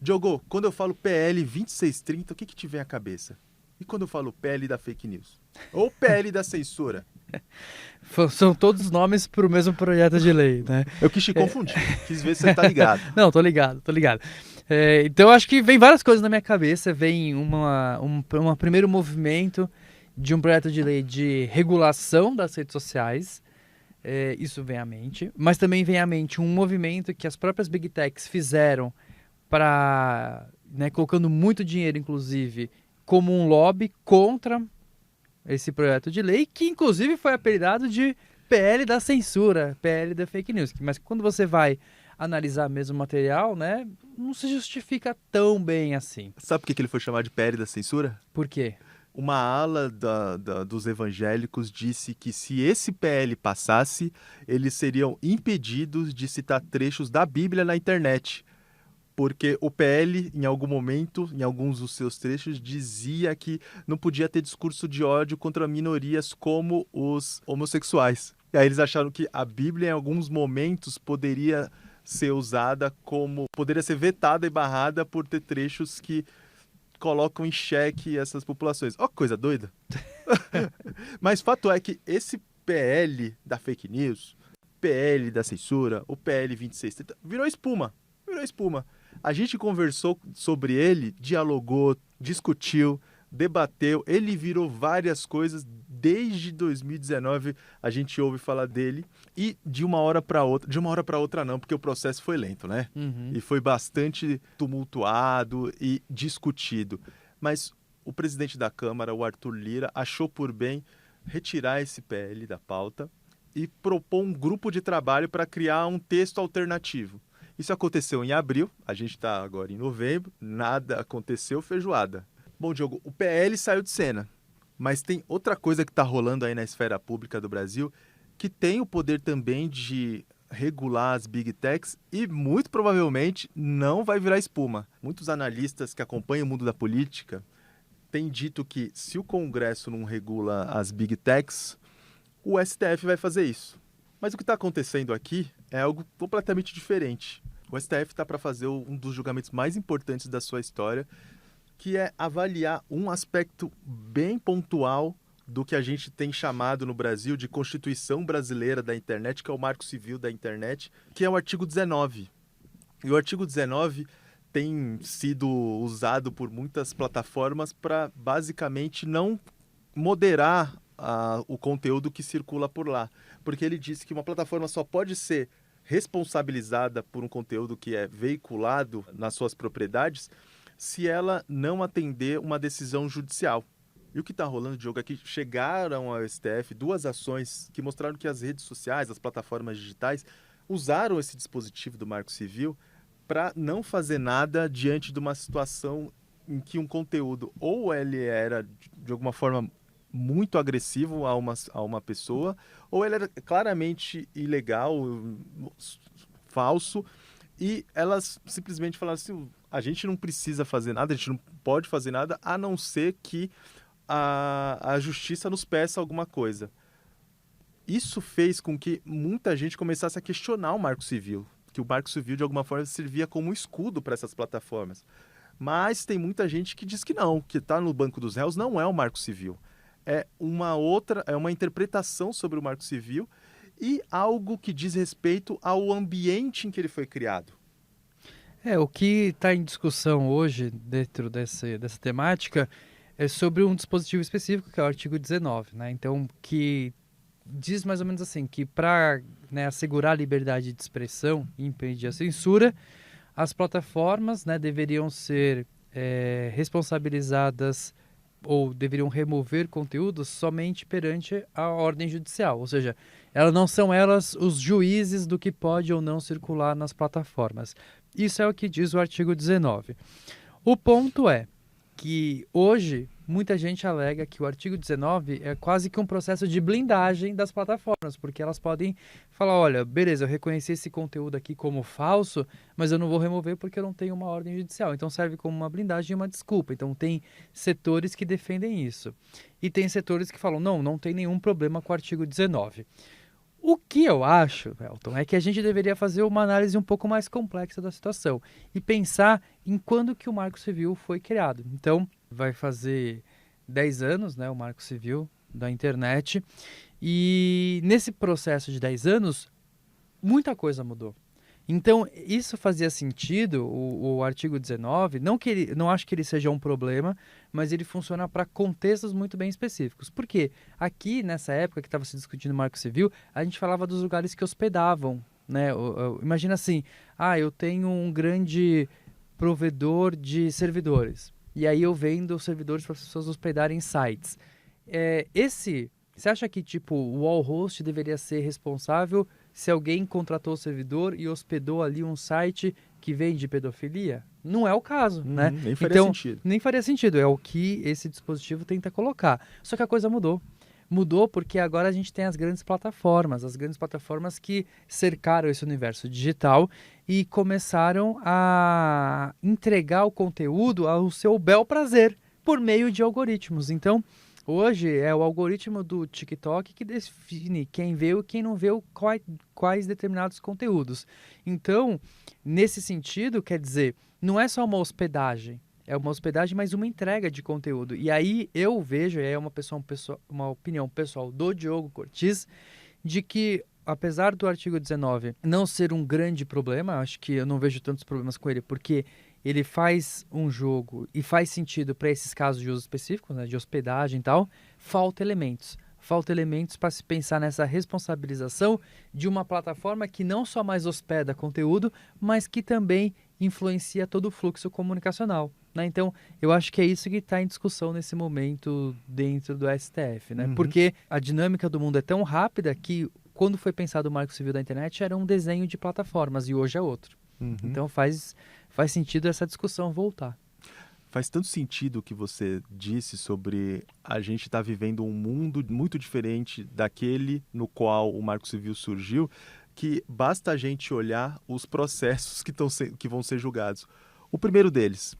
Diogo, quando eu falo PL 2630, o que te vem à cabeça? E quando eu falo PL da fake news? Ou PL da censura? São todos nomes para o mesmo projeto de lei, né? Eu quis te confundir, quis ver se você tá ligado. Não, tô ligado. Então, acho que vem várias coisas na minha cabeça. Vem um primeiro movimento de um projeto de lei de regulação das redes sociais. Isso vem à mente. Mas também vem à mente um movimento que as próprias Big Techs fizeram para, né, colocando muito dinheiro, inclusive, como um lobby contra esse projeto de lei, que inclusive foi apelidado de PL da censura, PL da fake news. Mas quando você vai analisar mesmo o material, né, não se justifica tão bem assim. Sabe por que ele foi chamado de PL da censura? Por quê? Uma ala dos evangélicos disse que se esse PL passasse, eles seriam impedidos de citar trechos da Bíblia na internet. Porque o PL, em algum momento, em alguns dos seus trechos, dizia que não podia ter discurso de ódio contra minorias como os homossexuais. E aí eles acharam que a Bíblia, em alguns momentos, poderia ser usada como... poderia ser vetada e barrada por ter trechos que colocam em xeque essas populações. Ó, que coisa doida. Mas fato é que esse PL da fake news, PL da censura, o PL 2630, virou espuma. Virou espuma. A gente conversou sobre ele, dialogou, discutiu, debateu. Ele virou várias coisas. Desde 2019 a gente ouve falar dele. E de uma hora para outra não, porque o processo foi lento, né? Uhum. E foi bastante tumultuado e discutido. Mas o presidente da Câmara, o Arthur Lira, achou por bem retirar esse PL da pauta e propor um grupo de trabalho para criar um texto alternativo. Isso aconteceu em abril, a gente está agora em novembro, nada aconteceu, feijoada. Bom, Diogo, o PL saiu de cena, mas tem outra coisa que está rolando aí na esfera pública do Brasil que tem o poder também de regular as Big Techs e muito provavelmente não vai virar espuma. Muitos analistas que acompanham o mundo da política têm dito que se o Congresso não regula as Big Techs, o STF vai fazer isso. Mas o que está acontecendo aqui é algo completamente diferente. O STF está para fazer um dos julgamentos mais importantes da sua história, que é avaliar um aspecto bem pontual do que a gente tem chamado no Brasil de Constituição Brasileira da Internet, que é o Marco Civil da Internet, que é o artigo 19. E o artigo 19 tem sido usado por muitas plataformas para basicamente não moderar o conteúdo que circula por lá. Porque ele diz que uma plataforma só pode ser responsabilizada por um conteúdo que é veiculado nas suas propriedades se ela não atender uma decisão judicial. E o que está rolando, Diogo, é que chegaram ao STF duas ações que mostraram que as redes sociais, as plataformas digitais, usaram esse dispositivo do Marco Civil para não fazer nada diante de uma situação em que um conteúdo ou ele era, de alguma forma, muito agressivo a uma pessoa, ou ele era claramente ilegal, falso, e elas simplesmente falaram assim, a gente não precisa fazer nada, a gente não pode fazer nada, a não ser que a justiça nos peça alguma coisa. Isso fez com que muita gente começasse a questionar o Marco Civil, que o Marco Civil, de alguma forma, servia como escudo para essas plataformas. Mas tem muita gente que diz que não, que está no banco dos réus não é o Marco Civil. É uma interpretação sobre o Marco Civil e algo que diz respeito ao ambiente em que ele foi criado. O que está em discussão hoje, dentro dessa temática, é sobre um dispositivo específico, que é o artigo 19, né? Então, que diz mais ou menos assim, que para, né, assegurar a liberdade de expressão e impedir a censura, as plataformas, né, deveriam ser responsabilizadas ou deveriam remover conteúdos somente perante a ordem judicial, ou seja, não são elas os juízes do que pode ou não circular nas plataformas. Isso é o que diz o artigo 19. O ponto é que hoje muita gente alega que o artigo 19 é quase que um processo de blindagem das plataformas, porque elas podem falar, olha, beleza, eu reconheci esse conteúdo aqui como falso, mas eu não vou remover porque eu não tenho uma ordem judicial. Então serve como uma blindagem e uma desculpa. Então tem setores que defendem isso. E tem setores que falam, não tem nenhum problema com o artigo 19. O que eu acho, Elton, é que a gente deveria fazer uma análise um pouco mais complexa da situação e pensar em quando que o Marco Civil foi criado. Então, vai fazer 10 anos, né, o Marco Civil da internet, e nesse processo de 10 anos, muita coisa mudou. Então, isso fazia sentido, o artigo 19, não acho que ele seja um problema, mas ele funciona para contextos muito bem específicos. Por quê? Aqui, nessa época que estava se discutindo o Marco Civil, a gente falava dos lugares que hospedavam, né? Imagina assim, eu tenho um grande provedor de servidores, e aí eu vendo servidores para as pessoas hospedarem em sites. Você acha que, tipo, o wall host deveria ser responsável se alguém contratou o servidor e hospedou ali um site que vende pedofilia? Não é o caso, né? Nem faria sentido. Nem faria sentido. É o que esse dispositivo tenta colocar. Só que a coisa mudou. Mudou porque agora a gente tem as grandes plataformas que cercaram esse universo digital e começaram a entregar o conteúdo ao seu bel prazer por meio de algoritmos. Então, hoje é o algoritmo do TikTok que define quem vê e quem não vê quais determinados conteúdos. Então, nesse sentido, quer dizer, não é só uma hospedagem, é uma hospedagem, mas uma entrega de conteúdo. E aí eu vejo, é uma opinião pessoal do Diogo Cortiz, de que apesar do artigo 19 não ser um grande problema, acho que eu não vejo tantos problemas com ele, porque ele faz um jogo e faz sentido para esses casos de uso específicos, né, de hospedagem e tal, falta elementos. Falta elementos para se pensar nessa responsabilização de uma plataforma que não só mais hospeda conteúdo, mas que também influencia todo o fluxo comunicacional, né? Então, eu acho que é isso que está em discussão nesse momento dentro do STF, né? Porque a dinâmica do mundo é tão rápida que, quando foi pensado o Marco Civil da internet, era um desenho de plataformas e hoje é outro. Então, faz sentido essa discussão voltar. Faz tanto sentido o que você disse sobre a gente estar vivendo um mundo muito diferente daquele no qual o Marco Civil surgiu, que basta a gente olhar os processos que vão ser julgados. O primeiro deles,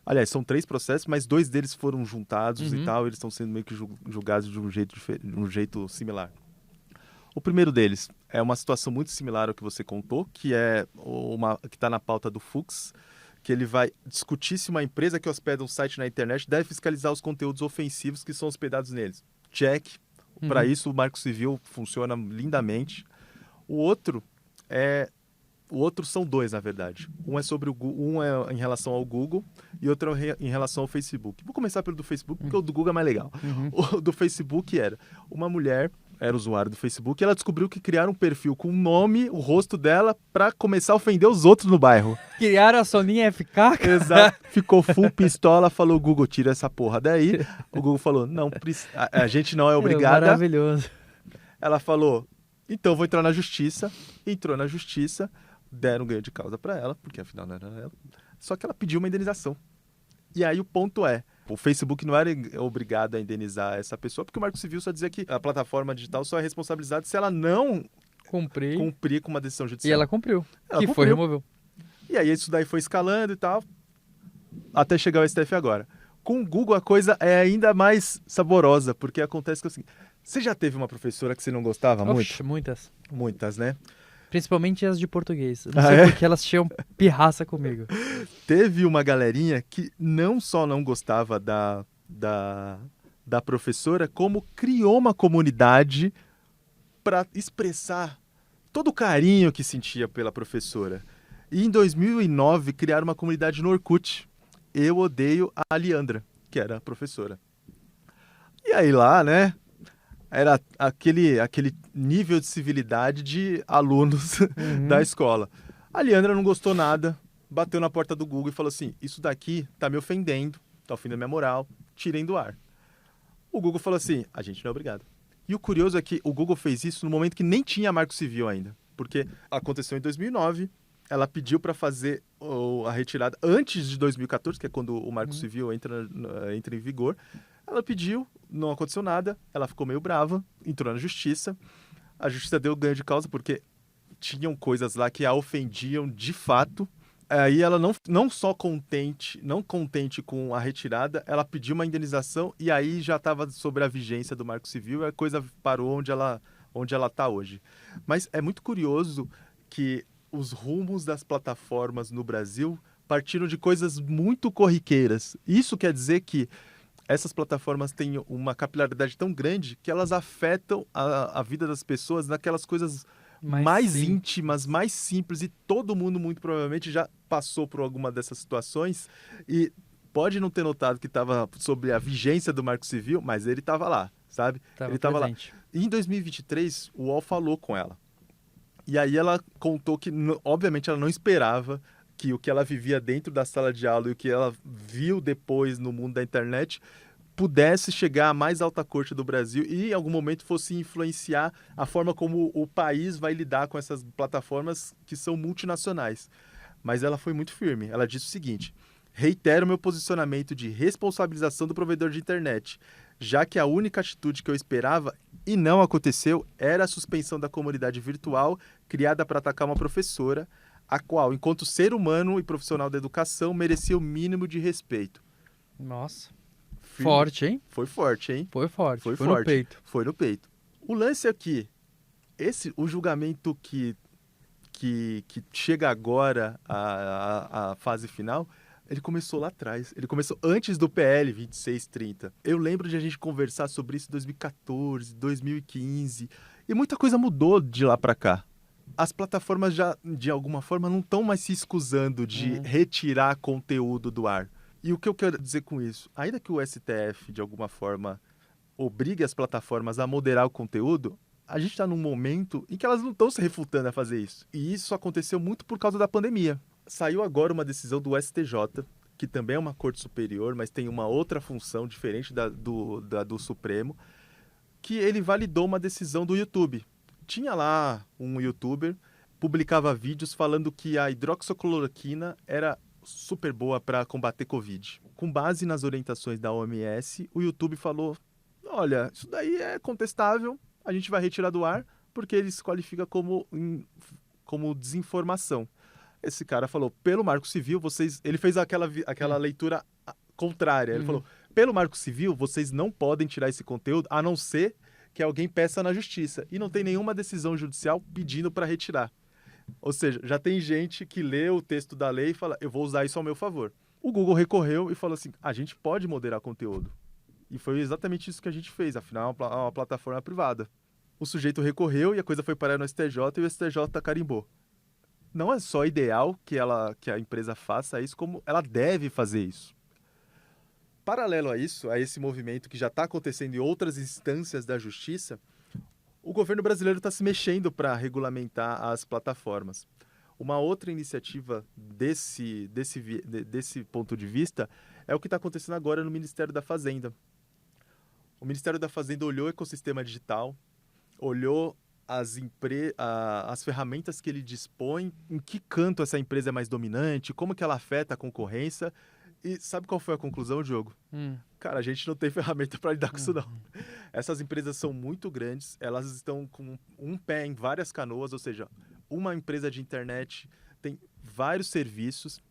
aliás, são 3 processos, mas 2 deles foram juntados e tal, eles estão sendo meio que julgados de um jeito similar. O primeiro deles é uma situação muito similar ao que você contou, que é que está na pauta do Fux, que ele vai discutir se uma empresa que hospeda um site na internet deve fiscalizar os conteúdos ofensivos que são hospedados neles. Check. Para isso, o Marco Civil funciona lindamente. O outro são 2, na verdade. Um é sobre um é em relação ao Google e outro é em relação ao Facebook. Vou começar pelo do Facebook, porque o do Google é mais legal. O do Facebook uma mulher era usuário do Facebook e ela descobriu que criaram um perfil com o nome, o rosto dela, para começar a ofender os outros no bairro. Criaram a Soninha FK? Exato. Ficou full pistola, falou, Google, tira essa porra daí. O Google falou, não, a gente não é obrigada. Maravilhoso. Ela falou, então vou entrar na justiça. Entrou na justiça, deram ganho de causa para ela, porque afinal não era ela. Só que ela pediu uma indenização. E aí o ponto o Facebook não era obrigado a indenizar essa pessoa, porque o Marco Civil só dizia que a plataforma digital só é responsabilizada se ela não cumprir com uma decisão judicial. E ela cumpriu. Ela foi removível. E aí isso daí foi escalando e tal, até chegar ao STF agora. Com o Google a coisa é ainda mais saborosa, porque acontece que assim, você já teve uma professora que você não gostava muito? Muitas. Muitas, né? Principalmente as de português. Não sei porque elas tinham pirraça comigo. Teve uma galerinha que não só não gostava da professora, como criou uma comunidade para expressar todo o carinho que sentia pela professora. E em 2009 criaram uma comunidade no Orkut. Eu odeio a Leandra, que era a professora. E aí lá, né? Era aquele nível de civilidade de alunos da escola. A Leandra não gostou nada, bateu na porta do Google e falou assim, isso daqui tá me ofendendo, tá ofendendo minha moral, tirem do ar. O Google falou assim, a gente não é obrigado. E o curioso é que o Google fez isso no momento que nem tinha Marco Civil ainda, porque aconteceu em 2009, ela pediu para fazer a retirada antes de 2014, que é quando o Marco Civil entra em vigor. Ela pediu, não aconteceu nada, ela ficou meio brava, entrou na justiça. A justiça deu ganho de causa porque tinham coisas lá que a ofendiam de fato. Aí ela não só contente com a retirada, ela pediu uma indenização e aí já estava sobre a vigência do Marco Civil e a coisa parou onde ela onde ela está hoje. Mas é muito curioso que os rumos das plataformas no Brasil partiram de coisas muito corriqueiras. Isso quer dizer que essas plataformas têm uma capilaridade tão grande que elas afetam a vida das pessoas naquelas coisas mais íntimas, mais simples, e todo mundo muito provavelmente já passou por alguma dessas situações e pode não ter notado que estava sobre a vigência do Marco Civil, mas ele estava lá, sabe? Ele estava lá. E em 2023, o UOL falou com ela. E aí ela contou que, obviamente, ela não esperava que o que ela vivia dentro da sala de aula e o que ela viu depois no mundo da internet pudesse chegar à mais alta corte do Brasil e em algum momento fosse influenciar a forma como o país vai lidar com essas plataformas que são multinacionais. Mas ela foi muito firme. Ela disse o seguinte: reitero meu posicionamento de responsabilização do provedor de internet, já que a única atitude que eu esperava e não aconteceu era a suspensão da comunidade virtual criada para atacar uma professora, a qual, enquanto ser humano e profissional da educação, merecia o mínimo de respeito. Nossa. Firme. Forte, hein? Foi forte, hein? Foi forte. Foi forte. No peito. Foi no peito. O lance aqui, o julgamento que chega agora à fase final, ele começou lá atrás. Ele começou antes do PL 2630. Eu lembro de a gente conversar sobre isso em 2014, 2015. E muita coisa mudou de lá para cá. As plataformas já, de alguma forma, não estão mais se escusando de retirar conteúdo do ar. E o que eu quero dizer com isso? Ainda que o STF, de alguma forma, obrigue as plataformas a moderar o conteúdo, a gente está num momento em que elas não estão se refutando a fazer isso. E isso aconteceu muito por causa da pandemia. Saiu agora uma decisão do STJ, que também é uma corte superior, mas tem uma outra função diferente do Supremo, que ele validou uma decisão do YouTube. Tinha lá um youtuber, publicava vídeos falando que a hidroxicloroquina era super boa para combater Covid. Com base nas orientações da OMS, o YouTube falou: olha, isso daí é contestável, a gente vai retirar do ar, porque ele se qualifica como desinformação. Esse cara falou: pelo Marco Civil, vocês... Ele fez aquela leitura contrária. Ele falou: pelo Marco Civil, vocês não podem tirar esse conteúdo, a não ser que alguém peça na justiça. E não tem nenhuma decisão judicial pedindo para retirar. Ou seja, já tem gente que lê o texto da lei e fala: eu vou usar isso ao meu favor. O Google recorreu e falou assim: a gente pode moderar conteúdo. E foi exatamente isso que a gente fez, afinal é uma plataforma privada. O sujeito recorreu e a coisa foi parar no STJ e o STJ carimbou. Não é só ideal que a empresa faça isso, como ela deve fazer isso. Paralelo a isso, a esse movimento que já está acontecendo em outras instâncias da justiça, o governo brasileiro está se mexendo para regulamentar as plataformas. Uma outra iniciativa desse ponto de vista é o que está acontecendo agora no Ministério da Fazenda. O Ministério da Fazenda olhou o ecossistema digital, olhou as ferramentas que ele dispõe, em que canto essa empresa é mais dominante, como que ela afeta a concorrência. E sabe qual foi a conclusão, Diogo? Cara, a gente não tem ferramenta para lidar com isso, não. Essas empresas são muito grandes, elas estão com um pé em várias canoas, ou seja, uma empresa de internet tem vários serviços.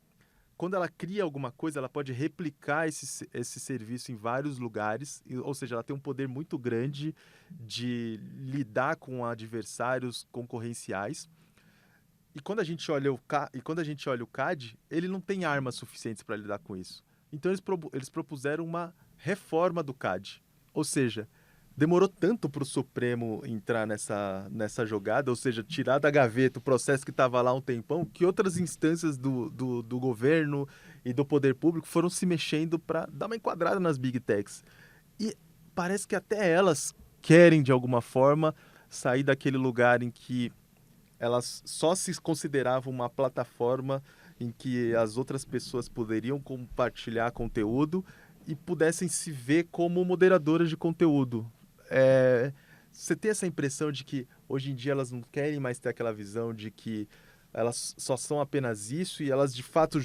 Quando ela cria alguma coisa, ela pode replicar esse serviço em vários lugares, ou seja, ela tem um poder muito grande de lidar com adversários concorrenciais. E quando a gente olha o CAD, ele não tem armas suficientes para lidar com isso. Então eles propuseram uma reforma do CAD. Ou seja, demorou tanto para o Supremo entrar nessa jogada, ou seja, tirar da gaveta o processo que estava lá há um tempão, que outras instâncias do governo e do poder público foram se mexendo para dar uma enquadrada nas Big Techs. E parece que até elas querem, de alguma forma, sair daquele lugar em que elas só se consideravam uma plataforma em que as outras pessoas poderiam compartilhar conteúdo e pudessem se ver como moderadoras de conteúdo. Você tem essa impressão de que hoje em dia elas não querem mais ter aquela visão de que elas só são apenas isso e elas de fato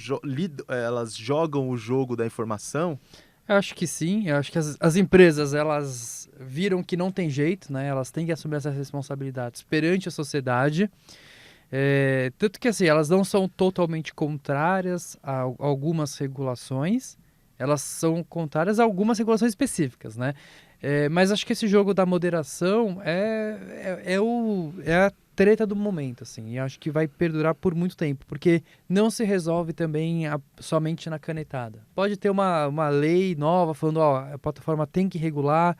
elas jogam o jogo da informação? Eu acho que sim, eu acho que as empresas, elas viram que não tem jeito, né? Elas têm que assumir essas responsabilidades perante a sociedade. Tanto que assim, elas não são totalmente contrárias a algumas regulações, elas são contrárias a algumas regulações específicas, né? Mas acho que esse jogo da moderação é a treta do momento, assim, e acho que vai perdurar por muito tempo, porque não se resolve também somente na canetada. Pode ter uma lei nova falando, a plataforma tem que regular,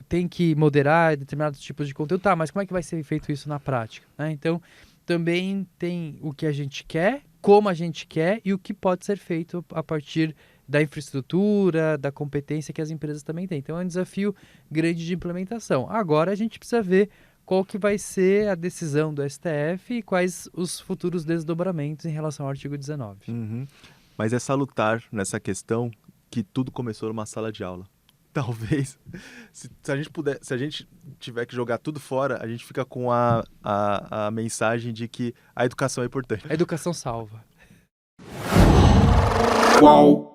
tem que moderar determinados tipos de conteúdo, tá, mas como é que vai ser feito isso na prática, né? Então, também tem o que a gente quer, como a gente quer e o que pode ser feito a partir da infraestrutura, da competência que as empresas também têm. Então é um desafio grande de implementação. Agora a gente precisa ver qual que vai ser a decisão do STF e quais os futuros desdobramentos em relação ao artigo 19. Uhum. Mas é salutar nessa questão que tudo começou numa sala de aula. Talvez, se a gente tiver que jogar tudo fora, a gente fica com a mensagem de que a educação é importante. A educação salva. Qual?